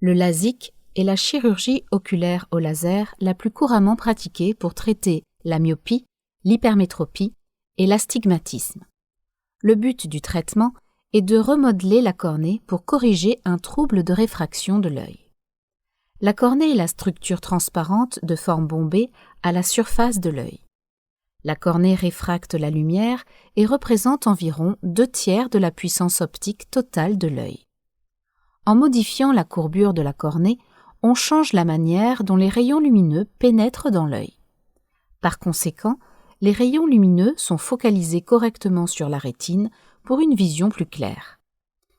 Le LASIK est la chirurgie oculaire au laser la plus couramment pratiquée pour traiter la myopie, l'hypermétropie et l'astigmatisme. Le but du traitement est de remodeler la cornée pour corriger un trouble de réfraction de l'œil. La cornée est la structure transparente de forme bombée à la surface de l'œil. La cornée réfracte la lumière et représente environ 2/3 de la puissance optique totale de l'œil. En modifiant la courbure de la cornée, on change la manière dont les rayons lumineux pénètrent dans l'œil. Par conséquent, les rayons lumineux sont focalisés correctement sur la rétine pour une vision plus claire.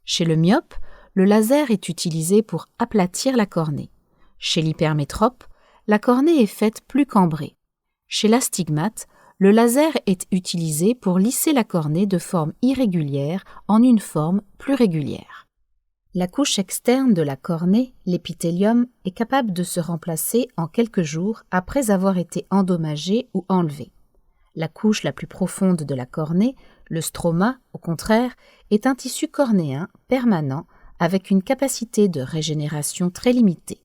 Chez le myope, le laser est utilisé pour aplatir la cornée. Chez l'hypermétrope, la cornée est faite plus cambrée. Chez l'astigmate, le laser est utilisé pour lisser la cornée de forme irrégulière en une forme plus régulière. La couche externe de la cornée, l'épithélium, est capable de se remplacer en quelques jours après avoir été endommagée ou enlevée. La couche la plus profonde de la cornée, le stroma, au contraire, est un tissu cornéen permanent avec une capacité de régénération très limitée.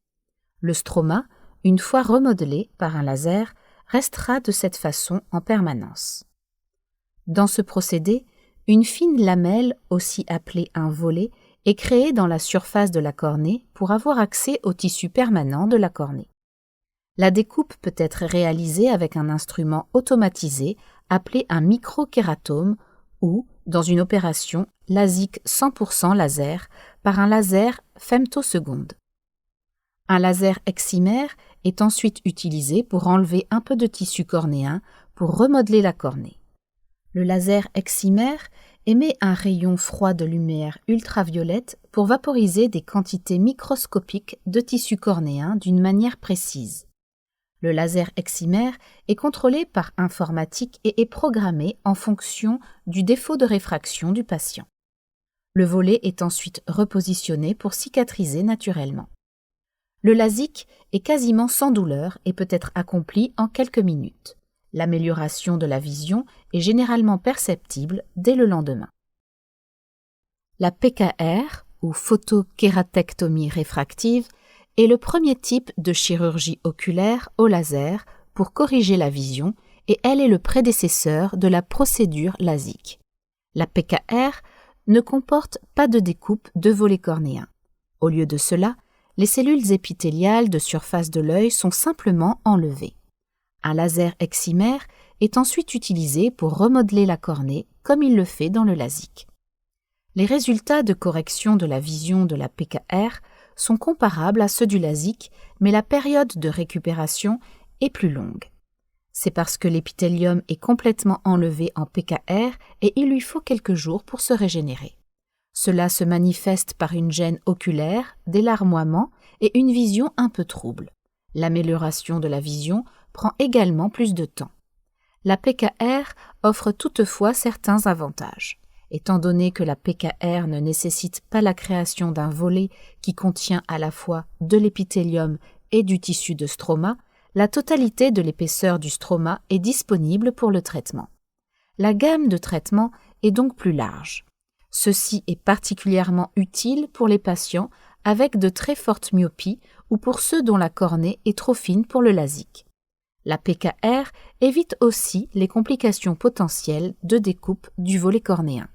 Le stroma, une fois remodelé par un laser, restera de cette façon en permanence. Dans ce procédé, une fine lamelle, aussi appelée un volet, est créée dans la surface de la cornée pour avoir accès au tissu permanent de la cornée. La découpe peut être réalisée avec un instrument automatisé appelé un microkératome ou, dans une opération LASIK 100% laser, par un laser femtoseconde. Un laser excimer est ensuite utilisé pour enlever un peu de tissu cornéen pour remodeler la cornée. Le laser excimer émet un rayon froid de lumière ultraviolette pour vaporiser des quantités microscopiques de tissu cornéen d'une manière précise. Le laser excimer est contrôlé par informatique et est programmé en fonction du défaut de réfraction du patient. Le volet est ensuite repositionné pour cicatriser naturellement. Le LASIK est quasiment sans douleur et peut être accompli en quelques minutes. L'amélioration de la vision est généralement perceptible dès le lendemain. La PKR, ou photokératectomie réfractive, est le premier type de chirurgie oculaire au laser pour corriger la vision et elle est le prédécesseur de la procédure LASIK. La PKR ne comporte pas de découpe de volets cornéens. Au lieu de cela, les cellules épithéliales de surface de l'œil sont simplement enlevées. Un laser excimer est ensuite utilisé pour remodeler la cornée comme il le fait dans le LASIK. Les résultats de correction de la vision de la PKR sont comparables à ceux du LASIK, mais la période de récupération est plus longue. C'est parce que l'épithélium est complètement enlevé en PKR et il lui faut quelques jours pour se régénérer. Cela se manifeste par une gêne oculaire, des larmoiements et une vision un peu trouble. L'amélioration de la vision prend également plus de temps. La PKR offre toutefois certains avantages. Étant donné que la PKR ne nécessite pas la création d'un volet qui contient à la fois de l'épithélium et du tissu de stroma, la totalité de l'épaisseur du stroma est disponible pour le traitement. La gamme de traitements est donc plus large. Ceci est particulièrement utile pour les patients avec de très fortes myopies ou pour ceux dont la cornée est trop fine pour le LASIK. La PKR évite aussi les complications potentielles de découpe du volet cornéen.